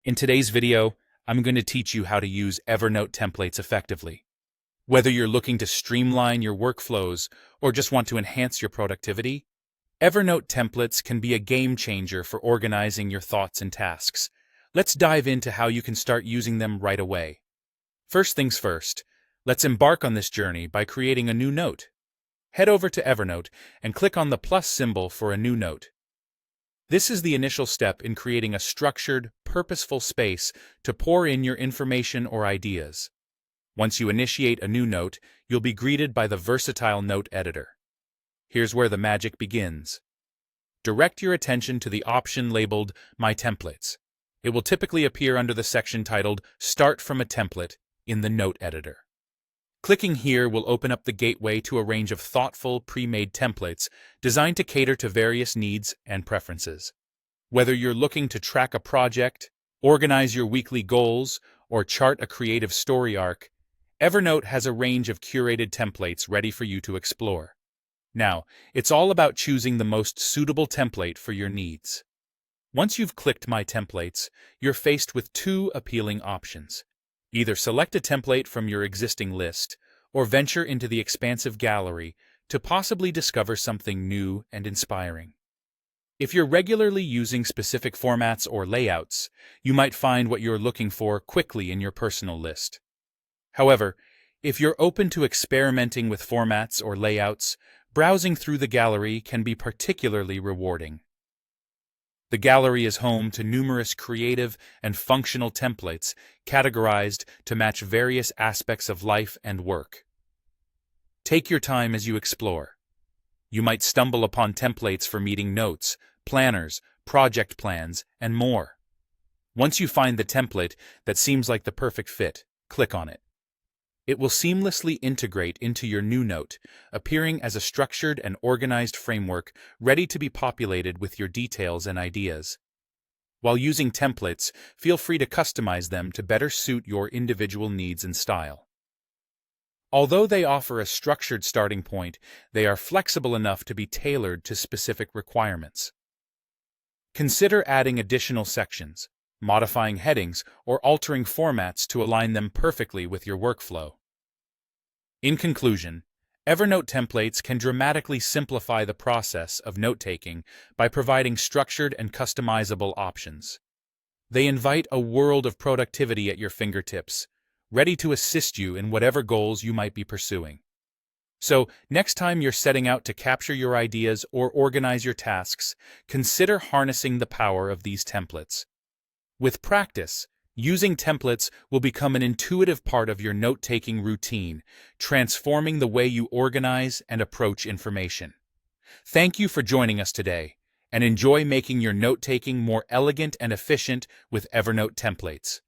In today's video, I'm going to teach you how to use Evernote templates effectively. Whether you're looking to streamline your workflows or just want to enhance your productivity, Evernote templates can be a game changer for organizing your thoughts and tasks. Let's dive into how you can start using them right away. First things first, let's embark on this journey by creating a new note. Head over to Evernote and click on the plus symbol for a new note. This is the initial step in creating a structured, purposeful space to pour in your information or ideas. Once you initiate a new note, you'll be greeted by the versatile note editor. Here's where the magic begins. Direct your attention to the option labeled My Templates. It will typically appear under the section titled Start from a Template in the Note Editor. Clicking here will open up the gateway to a range of thoughtful, pre-made templates designed to cater to various needs and preferences. Whether you're looking to track a project, organize your weekly goals, or chart a creative story arc, Evernote has a range of curated templates ready for you to explore. Now, it's all about choosing the most suitable template for your needs. Once you've clicked My Templates, you're faced with two appealing options. Either select a template from your existing list, or venture into the expansive gallery to possibly discover something new and inspiring. If you're regularly using specific formats or layouts, you might find what you're looking for quickly in your personal list. However, if you're open to experimenting with formats or layouts, browsing through the gallery can be particularly rewarding. The gallery is home to numerous creative and functional templates categorized to match various aspects of life and work. Take your time as you explore. You might stumble upon templates for meeting notes, planners, project plans, and more. Once you find the template that seems like the perfect fit, click on it. It will seamlessly integrate into your new note, appearing as a structured and organized framework ready to be populated with your details and ideas. While using templates, feel free to customize them to better suit your individual needs and style. Although they offer a structured starting point, they are flexible enough to be tailored to specific requirements. Consider adding additional sections, modifying headings, or altering formats to align them perfectly with your workflow. In conclusion, Evernote templates can dramatically simplify the process of note-taking by providing structured and customizable options. They invite a world of productivity at your fingertips, ready to assist you in whatever goals you might be pursuing. So, next time you're setting out to capture your ideas or organize your tasks, consider harnessing the power of these templates. With practice, using templates will become an intuitive part of your note-taking routine, transforming the way you organize and approach information. Thank you for joining us today, and enjoy making your note-taking more elegant and efficient with Evernote templates.